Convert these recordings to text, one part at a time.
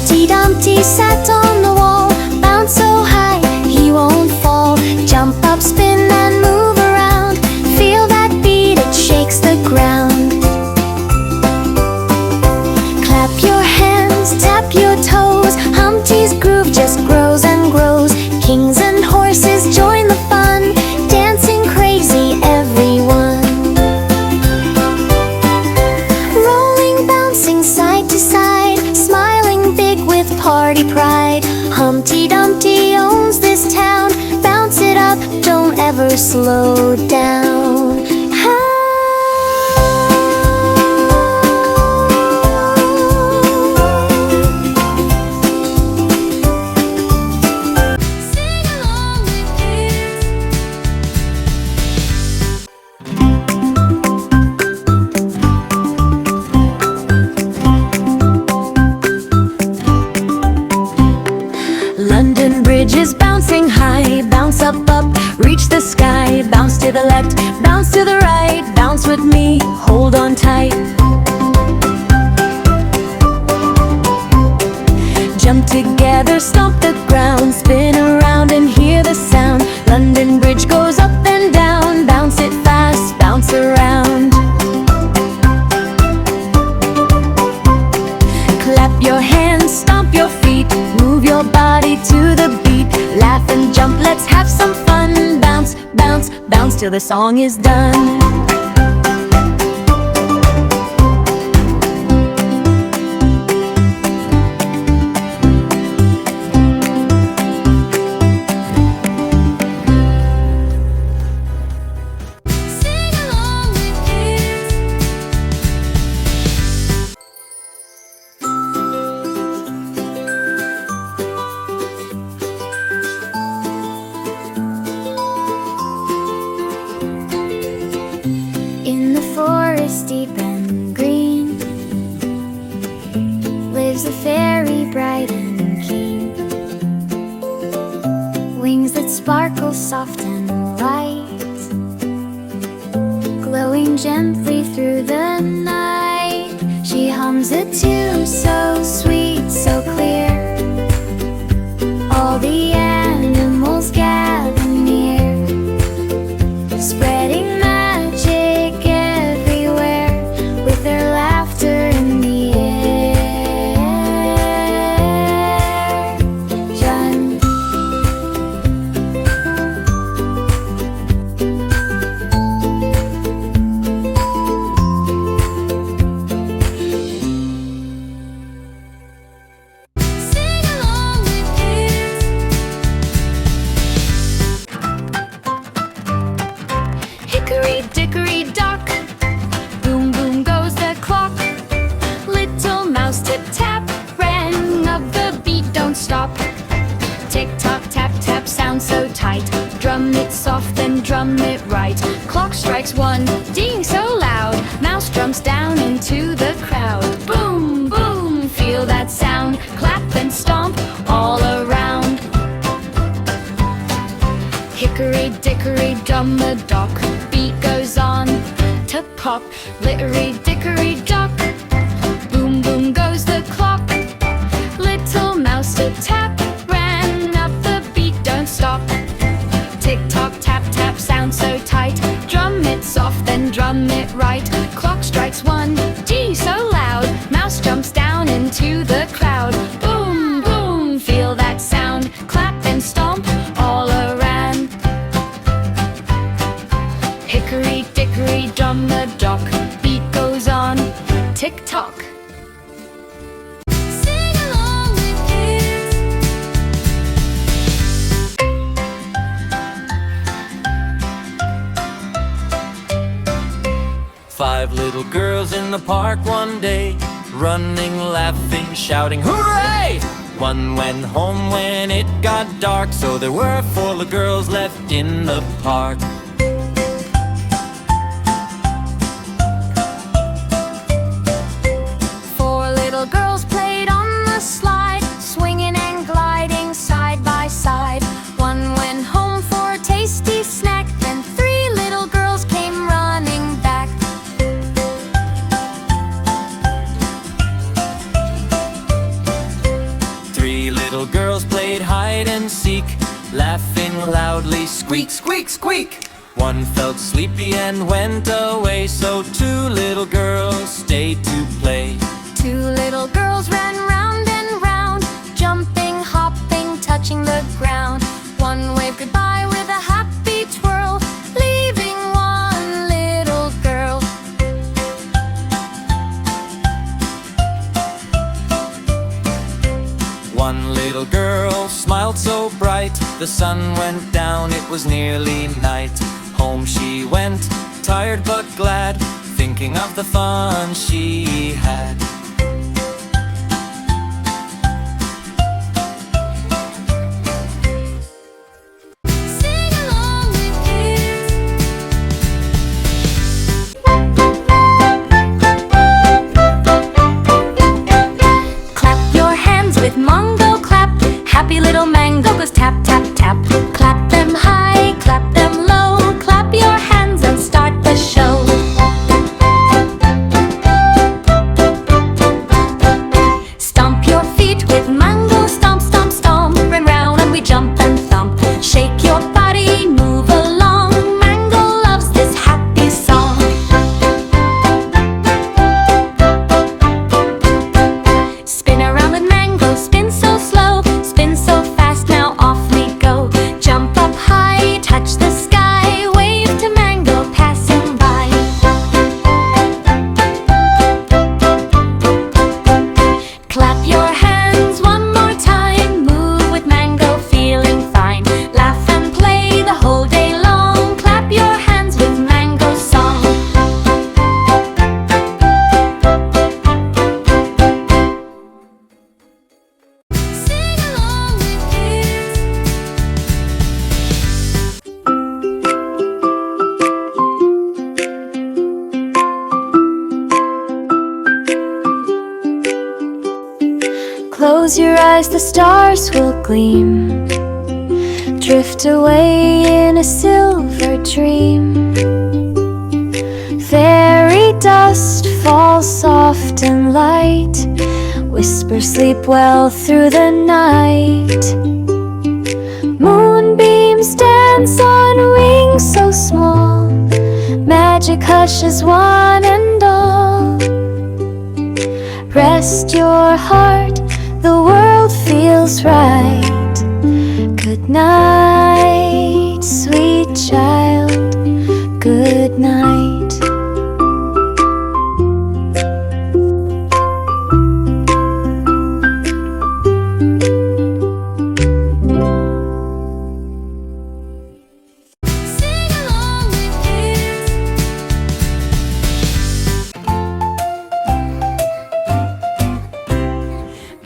Humpty Dumpty sat on the wall, bounce so high he won't fall. Jump up, spin and move around, feel that beat, it shakes the ground. Clap your hands, tap your toes, Humpty's groove just grows and grows. Kings and horses join the fun, dancing crazy everyone. Rolling, bouncing side to side, smiling big with party pride. Humpty Dumpty owns this town, bounce it up, don't ever slow down. London Bridge is bouncing high, bounce up, up, reach the sky. Bounce to the left, bounce to the right, bounce with me, hold on tight. Jump together, stomp the ground, spin around and hear the sound. London Bridge goes up and down, bounce it fast, bounce around. Clap your hands, stomp your feet, move your body to the beat. Laugh and jump, let's have some fun. Bounce, bounce, bounce till the song is done. In the forest deep and green lives a fairy bright and keen. Wings that sparkle soft and light, glowing gently through the night. She hums a tune so sweet, so clear. All the animals gather near, spreading magic everywhere with their laughter in the air. Jun. Sing along with kids. Hickory dickory dock, boom boom goes the clock. Little mouse tip tap, ring of the beat, don't stop. Tick tock tap tap, sound so tight. Drum it soft and drum it right. Clock strikes one, ding so loud. Mouse jumps down into the crowd. Boom boom, feel that sound. Clap and stomp all around. Hickory dickory drum the dock, beat goes on to pop. Littery dickory dock, boom boom goes the clock. Little mouse to tap, ran up the beat, don't stop. Tick tock tap tap, sound so tight. Drum it soft then drum it right. Clock strikes one, gee so loud. Mouse jumps down into the crowd. Boom boom, feel that sound. Clap and stomp all around. Hickory dickory drum the dock, beat goes on, tick tock. Sing along with kids. Five little girls in the park one day, running, laughing, shouting, hooray! One went home when it got dark, so there were four little girls left in the park. Four little girls played on the slide, swinging and gliding side by side. One went home for a tasty snack, then three little girls came running back. little girls played hide and seek, laughing loudly, squeak, squeak, squeak. One felt sleepy and went away, so two little girls stayed to play. Two little girls ran round and round, jumping, hopping, touching the ground. One waved goodbye with a happy twirl, leaving one little girl. One little girl smiled so bright, the sun went down, it was nearly night. Home she went, tired but glad, thinking of the fun she had. Sing along with kids. Clap your hands with Mongo clap. Happy little mango goes tap, tap, tap. Clap them high, clap them low. Clap your hands and start the show. Stomp your feet with mango stomp, stomp, stomp. Run round and we jump and thump. Shake your body, move along. Mango loves this happy song. Spin around with mango, spin so slow, spin so fast, now off we go. Jump up high, touch the sky, wave to mango passing by. Clap your hands one more time, move with mango, feeling fine. Laugh and play the whole day long, clap your hands with mango song. Sing along with kids. Close your eyes, the stars will gleam. Drift away in a silver dream. Fairy dust falls soft and light. Whisper, sleep well through the night. Moonbeams dance on wings so small. Magic hushes one and all. Rest your heart, the world feels right. Good night, sweet child, good night. Sing along with kids.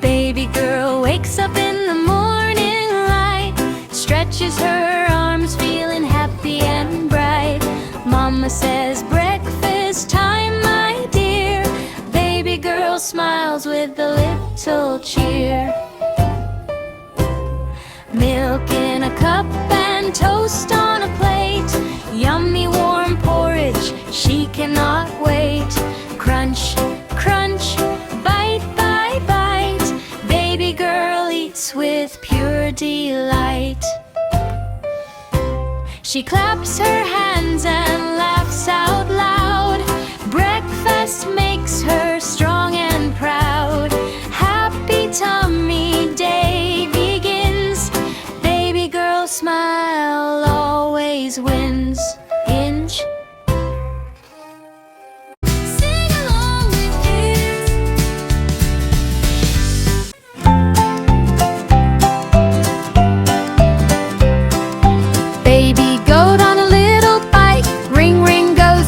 Baby girl wakes up in the morning light, stretches her arms feeling happy and bright. Mama says breakfast time, my dear. Baby girl smiles with a little cheer. Milk in a cup and toast on a plate. Yummy warm porridge, she cannot wait. Crunch, crunch, bite by bite. Baby girl eats with pure delight. She claps her hands and laughs out loud. Breakfast makes her strong and proud. Happy tummy day begins. Baby girl smile always wins. Inch. Sing along with kids. Baby goat on a little bike. Ring, ring goes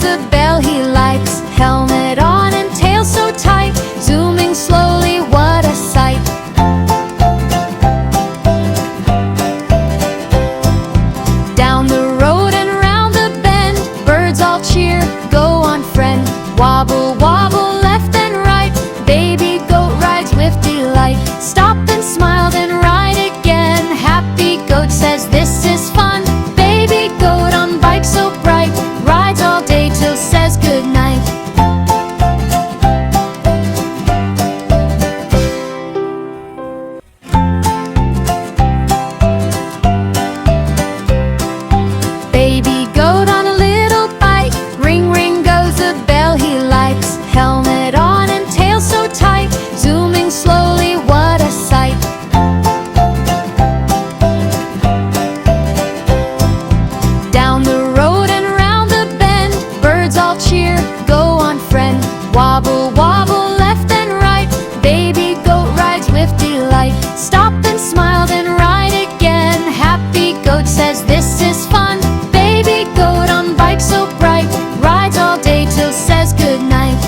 Baby goat rides with delight. Stop and smile, then ride again. Happy goat says this is fun. Baby goat on bike so bright, rides all day till says goodnight.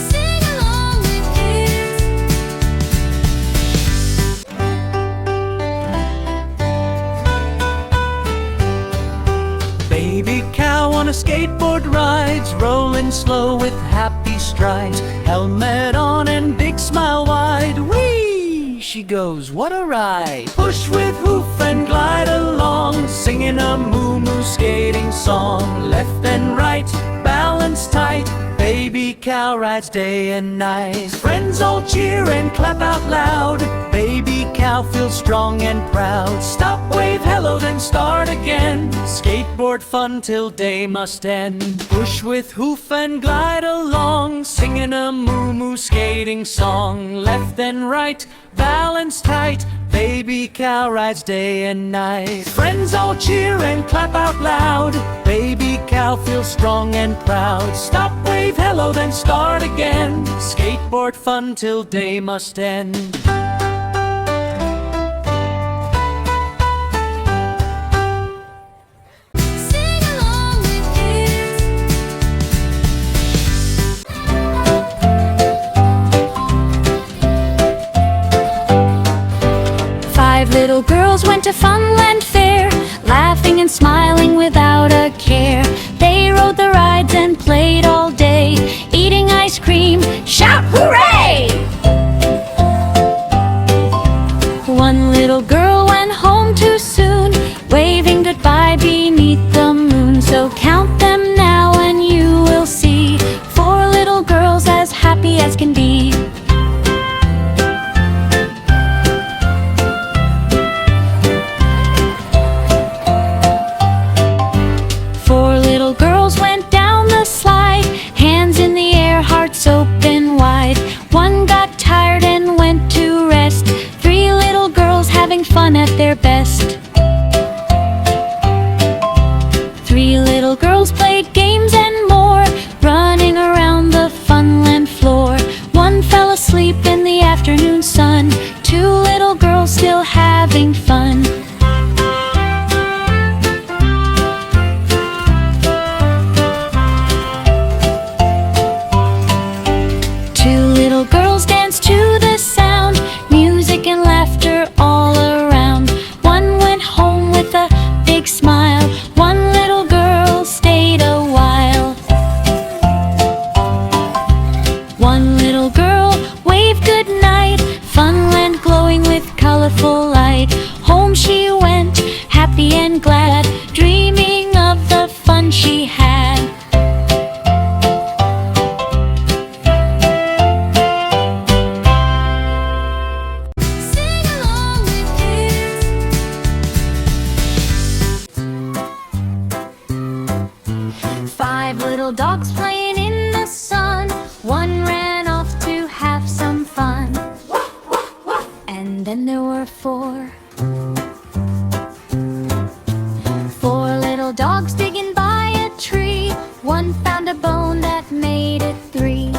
Sing along with kids. Baby cow on a skateboard rides, rolling slow with happy strides. Helmet on and big smile wide. Whee! She goes, what a ride! Push with hoof and glide along, singing a moo-moo skating song. Left and right, balance tight. Baby cow rides day and night. Friends all cheer and clap out loud. Baby cow feels strong and proud. Stop, wave hello, then start again. Skateboard fun till day must end. Push with hoof and glide along, singing a moo-moo skating song. Left and right, balance tight. Baby cow rides day and night. Friends all cheer and clap out loud. Baby cow feels strong and proud. Stop, wave hello, then start again. Skateboard fun till day must end. Sing along with kids. 5 little girls went to Funland Fair, laughing and smiling without a care. They rode the rides and played all day, eating ice cream, shout hooray! One little girl went home too soon, waving goodbye beneath the moon. So count them now and you will see 4 little girls as happy as can be. Open wide. One got tired and went to rest. 3 little girls having fun at their best. 3 little girls played games and more, running around the Funland floor. One fell asleep in the afternoon sun. 2 little girls still having fun. Girls danced to the sound, music and laughter all around. One went home with a big smile. One little girl stayed a while. One little girl waved goodnight, Funland glowing with colorful light. Home she went, happy and glad, dreaming of the fun she had. Dogs playing in the sun. One ran off to have some fun. And then there were 4. 4 little dogs digging by a tree. One found a bone that made it 3.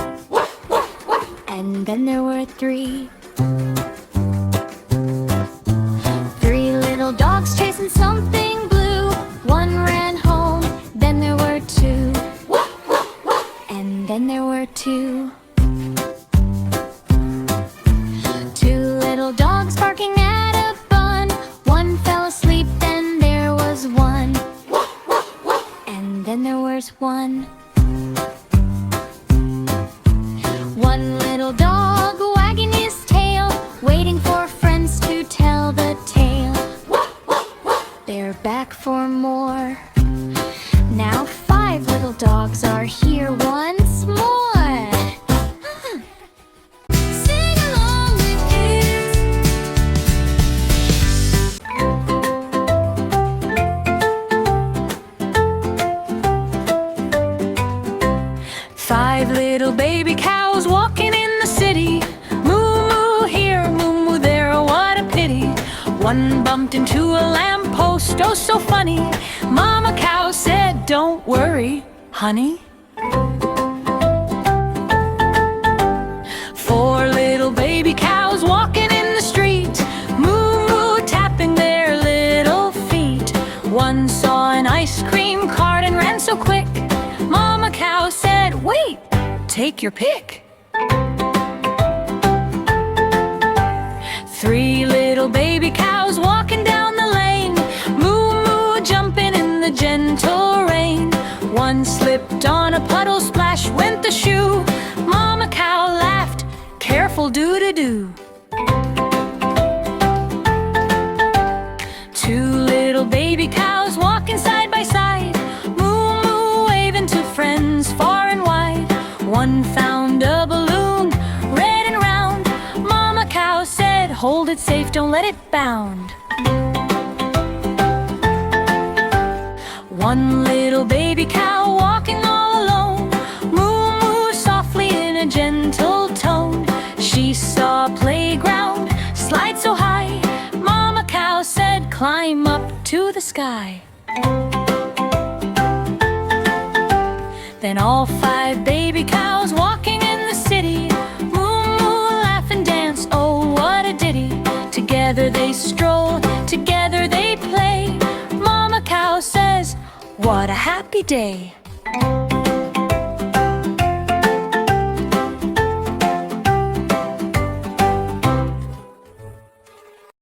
And then there were 3. 3 little dogs chasing something blue. One ran home, then there were 2. And then there were 2. 2 little dogs barking at a bun. One fell asleep, then there was 1. And then there was 1. 1 little dog wagging his tail, waiting for friends to tell the tale. They're back for more. Now 5 little dogs are here once more. Sing along with kids. 5 little baby cows walking in the city. Moo moo here, moo moo there, what a pity. One bumped into a lamppost, oh so funny. Mama cow said, Don't worry, honey. 4 little baby cows walking in the street, moo moo tapping their little feet. One saw an ice cream cart and ran so quick, Mama cow said, "Wait, take your pick." 3 little baby cows walking down the lane, moo moo jumping in the gentle rain. One slipped on a puddle, splash went the shoe. Mama cow laughed, "Careful, doo-doo-doo." 2 little baby cows walking side by side, moo moo waving to friends far and wide. One found a balloon, red and round. Mama cow said, "Hold it safe, don't let it bound." One little baby cow walking all alone, moo moo softly in a gentle tone. She saw a playground, slide so high. Mama cow said, "Climb up to the sky." Then all 5 baby cows walking in the city, moo moo laugh and dance, oh what a ditty. Together they stroll, together they play. Mama cow says, "What a happy day."